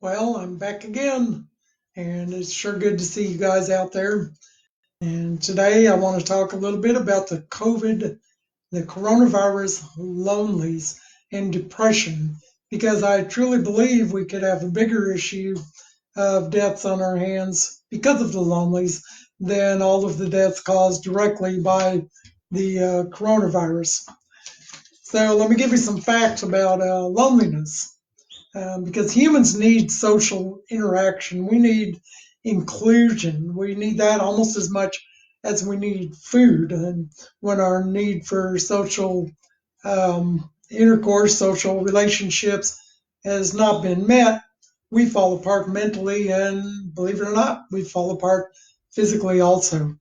Well, I'm back again, and it's sure good to see you guys out there. And today I want to talk a little bit about the coronavirus lonelies and depression, because I truly believe we could have a bigger issue of deaths on our hands because of the lonelies than all of the deaths caused directly by the coronavirus. So let me give you some facts about loneliness. Because humans need social interaction. We need inclusion. We need that almost as much as we need food. And when our need for social intercourse, social relationships has not been met, we fall apart mentally, and believe it or not, we fall apart physically also.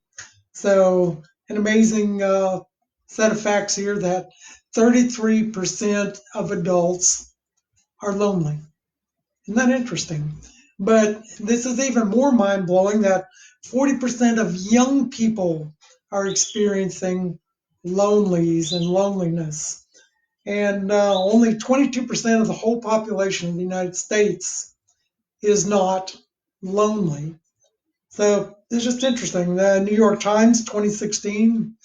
So, an amazing set of facts here that 33% of adults are lonely. Isn't that interesting? But this is even more mind blowing that 40% of young people are experiencing lonelies and loneliness. And only 22% of the whole population of the United States is not lonely. So it's just interesting. The New York Times 2016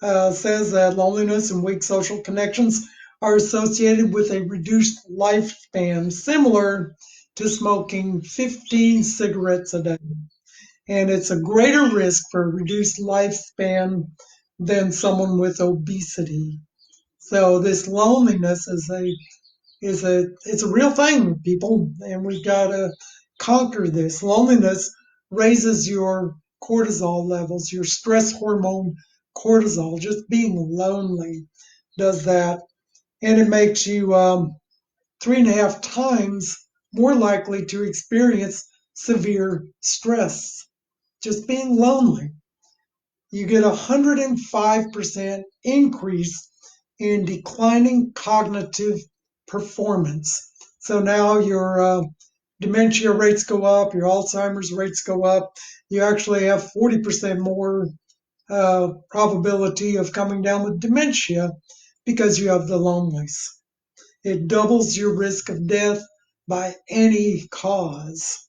says that loneliness and weak social connections are associated with a reduced lifespan, similar to smoking 15 cigarettes a day. And it's a greater risk for a reduced lifespan than someone with obesity. So this loneliness is a it's a real thing, people, and we've got to conquer this. Loneliness raises your cortisol levels, your stress hormone cortisol. Just being lonely does that, and it makes you 3.5 times more likely to experience severe stress. Just being lonely, you get a 105% increase in declining cognitive performance. So now your dementia rates go up, your Alzheimer's rates go up. You actually have 40% more probability of coming down with dementia because you have the lonelies. It doubles your risk of death by any cause.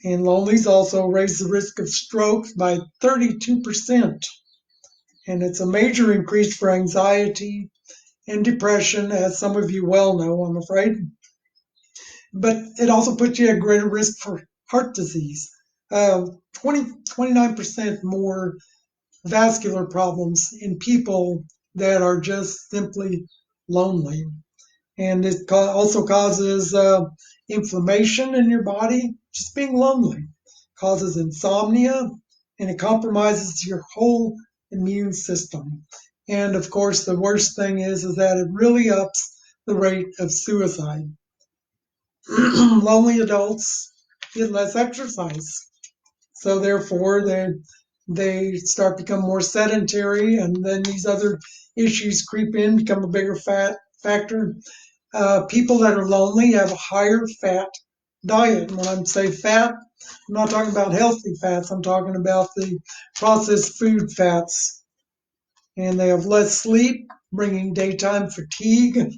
And lonelies also raise the risk of stroke by 32%. And it's a major increase for anxiety and depression, as some of you well know, I'm afraid. But it also puts you at greater risk for heart disease. 29% more vascular problems in people that are just simply lonely. And it also causes inflammation in your body. Just being lonely causes insomnia, and it compromises your whole immune system. And of course, the worst thing is that it really ups the rate of suicide. Lonely adults get less exercise, so therefore they start become more sedentary, and then these other issues creep in, become a bigger factor. People that are lonely have a higher fat diet. And when I say fat, I'm not talking about healthy fats. I'm talking about the processed food fats. And they have less sleep, bringing daytime fatigue.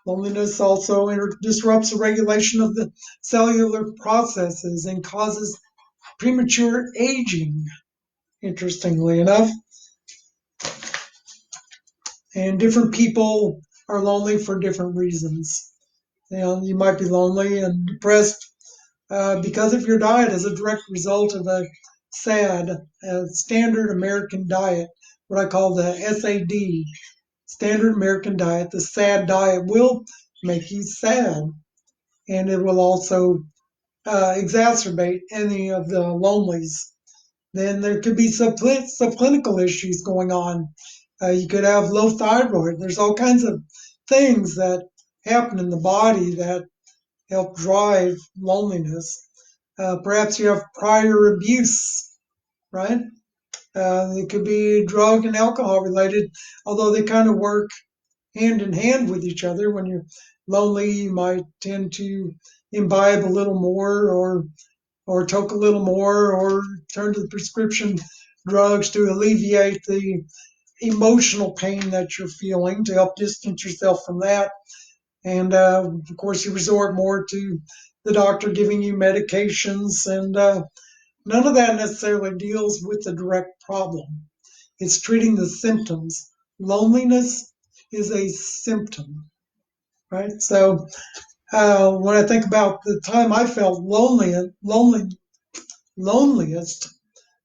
Loneliness also disrupts the regulation of the cellular processes and causes premature aging, interestingly enough. And different people are lonely for different reasons. You might be lonely and depressed because of your diet as a direct result of a standard American diet, what I call the SAD, standard American diet. The SAD diet will make you sad, and it will also exacerbate any of the lonelies. Then there could be subclinical issues going on. You could have low thyroid. There's all kinds of things that happen in the body that help drive loneliness. Perhaps you have prior abuse, right? It could be drug and alcohol related, although they kind of work hand in hand with each other. When you're lonely, you might tend to imbibe a little more, or toke a little more, or turn to the prescription drugs to alleviate the emotional pain that you're feeling, to help distance yourself from that. And of course, you resort more to the doctor giving you medications, and none of that necessarily deals with the direct problem. It's treating the symptoms. Loneliness is a symptom, right? So when I think about the time I felt loneliest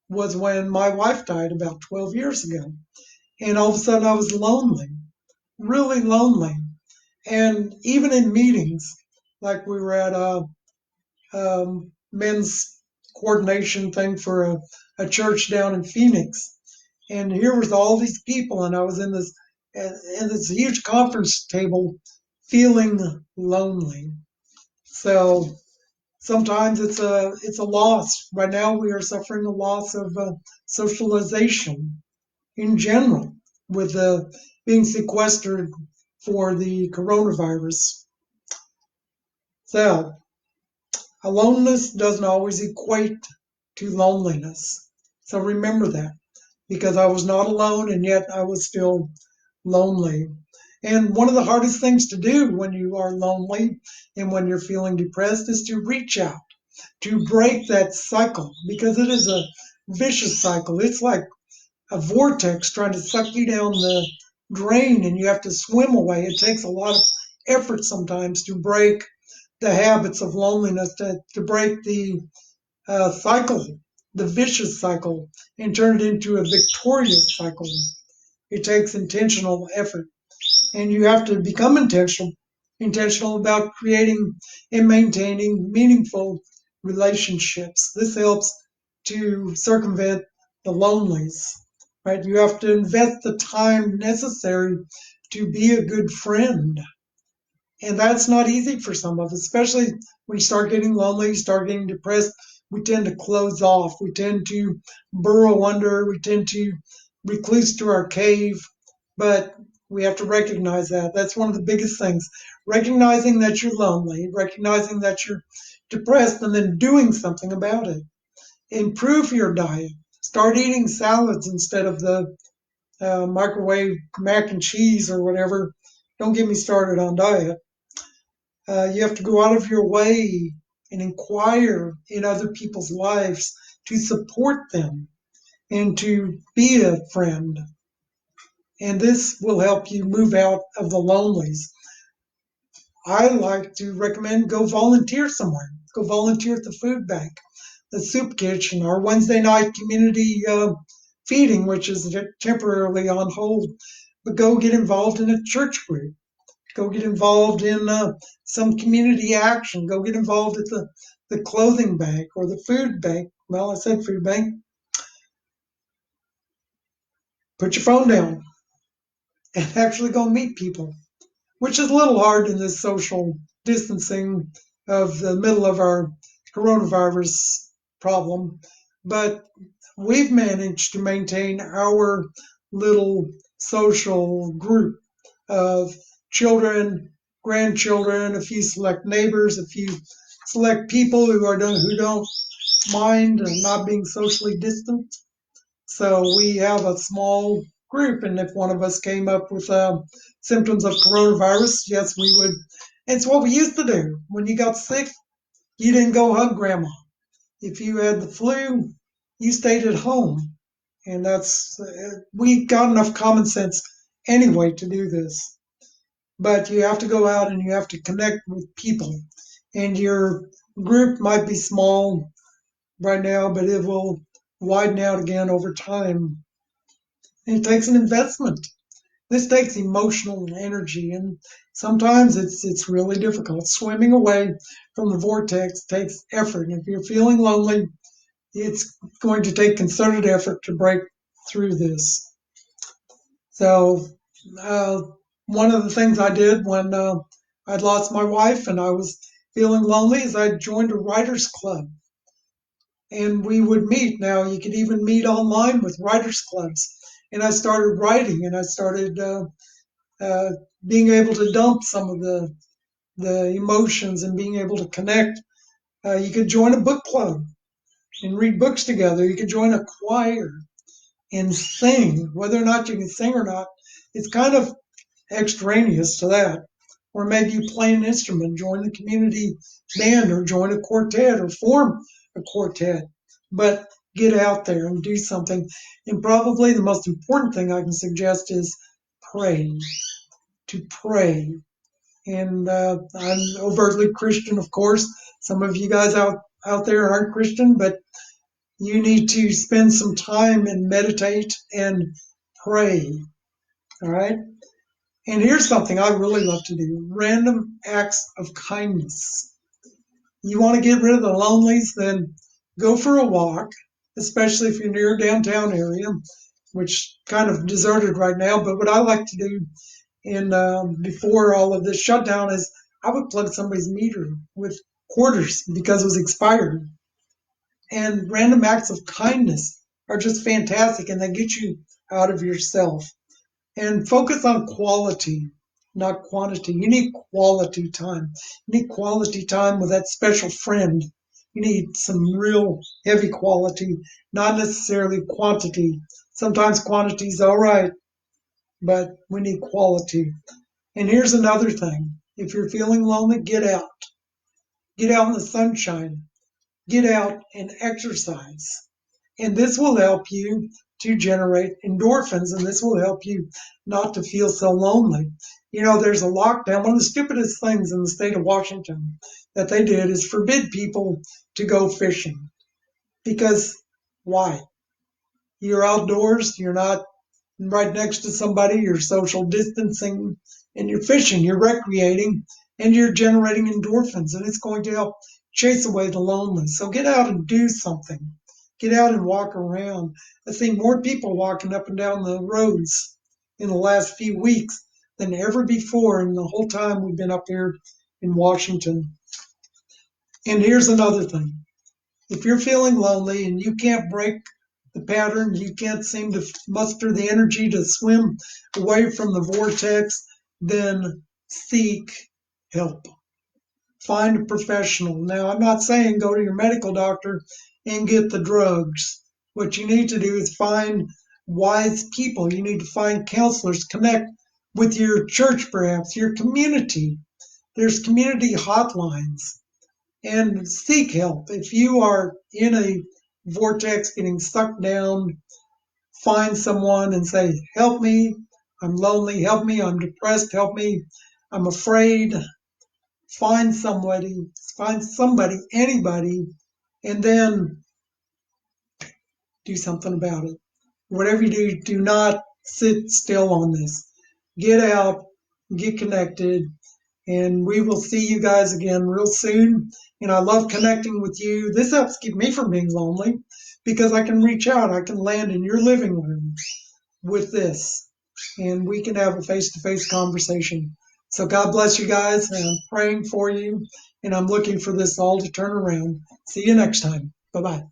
was when my wife died about 12 years ago. And all of a sudden I was lonely, really lonely. And even in meetings, like we were at a men's coordination thing for a church down in Phoenix, and here was all these people, and I was in this huge conference table, feeling lonely. So sometimes it's a loss. Right now, we are suffering a loss of socialization in general, with being sequestered for the coronavirus. So aloneness doesn't always equate to loneliness. So remember that, because I was not alone, and yet I was still lonely. And one of the hardest things to do when you are lonely and when you're feeling depressed is to reach out, to break that cycle, because it is a vicious cycle. It's like a vortex trying to suck you down the drain, and you have to swim away. It takes a lot of effort sometimes to break the habits of loneliness, to break the cycle, the vicious cycle, and turn it into a victorious cycle. It takes intentional effort, and you have to become intentional about creating and maintaining meaningful relationships. This helps to circumvent the lonelies, right? You have to invest the time necessary to be a good friend, and that's not easy for some of us, especially when you start getting lonely, you start getting depressed. We tend to close off. We tend to burrow under. We tend to recluse to our cave. But we have to recognize that. That's one of the biggest things. Recognizing that you're lonely, recognizing that you're depressed, and then doing something about it. Improve your diet. Start eating salads instead of the microwave mac and cheese or whatever. Don't get me started on diet. You have to go out of your way and inquire in other people's lives to support them and to be a friend. And this will help you move out of the lonelies. I like to recommend go volunteer somewhere. Go volunteer at the food bank, the soup kitchen, our Wednesday night community feeding, which is temporarily on hold. But go get involved in a church group. Go get involved in some community action. Go get involved at the clothing bank or the food bank. Well, I said food bank. Put your phone down and actually go meet people, which is a little hard in this social distancing of the middle of our coronavirus problem. But we've managed to maintain our little social group of children, grandchildren, a few select neighbors, a few select people who don't mind not being socially distant. So we have a small group, and if one of us came up with symptoms of coronavirus, yes, we would. It's what we used to do. When you got sick, you didn't go hug grandma. If you had the flu, you stayed at home. And that's, we got enough common sense anyway to do this. But you have to go out and you have to connect with people. And your group might be small right now, but it will widen out again over time. And it takes an investment. This takes emotional energy, and sometimes it's really difficult. Swimming away from the vortex takes effort. And if you're feeling lonely, it's going to take concerted effort to break through this. So, uh, one of the things I did when I'd lost my wife and I was feeling lonely is I joined a writers club, and we would meet. Now you could even meet online with writers clubs, and I started writing, and I started uh, being able to dump some of the emotions and being able to connect. You could join a book club and read books together. You could join a choir and sing. Whether or not you can sing or not, it's kind of extraneous to that. Or maybe you play an instrument, join the community band, or join a quartet, or form a quartet. But get out there and do something. And probably the most important thing I can suggest is pray, to pray. And I'm overtly Christian, of course. Some of you guys out there aren't Christian, but you need to spend some time and meditate and pray. All right. And here's something I really love to do: random acts of kindness. You want to get rid of the lonelies, then go for a walk, especially if you're near a downtown area, which kind of deserted right now. But what I like to do in before all of this shutdown is I would plug somebody's meter with quarters because it was expired. And random acts of kindness are just fantastic, and they get you out of yourself. And focus on quality, not quantity. You need quality time. You need quality time with that special friend. You need some real heavy quality, not necessarily quantity. Sometimes quantity is all right, but we need quality. And here's another thing: if you're feeling lonely, get out. Get out in the sunshine. Get out and exercise. And this will help you to generate endorphins, and this will help you not to feel so lonely. You know, there's a lockdown. One of the stupidest things in the state of Washington that they did is forbid people to go fishing. Because why? You're outdoors, you're not right next to somebody, you're social distancing, and you're fishing, you're recreating, and you're generating endorphins, and it's going to help chase away the loneliness. So get out and do something. Get out and walk around. I've seen more people walking up and down the roads in the last few weeks than ever before in the whole time we've been up here in Washington. And here's another thing: if you're feeling lonely and you can't break the pattern, you can't seem to muster the energy to swim away from the vortex, then seek help. Find a professional. Now, I'm not saying go to your medical doctor and get the drugs. What you need to do is find wise people. You need to find counselors, connect with your church, perhaps, your community. There's community hotlines, and seek help. If you are in a vortex getting sucked down, find someone and say, help me, I'm lonely, help me, I'm depressed, help me, I'm afraid. Find somebody, anybody, and then do something about it. Whatever you do, do not sit still on this. Get out, get connected, and we will see you guys again real soon. And I love connecting with you. This helps keep me from being lonely because I can reach out. I can land in your living room with this, and we can have a face-to-face conversation. So God bless you guys, and I'm praying for you, and I'm looking for this all to turn around. See you next time. Bye-bye.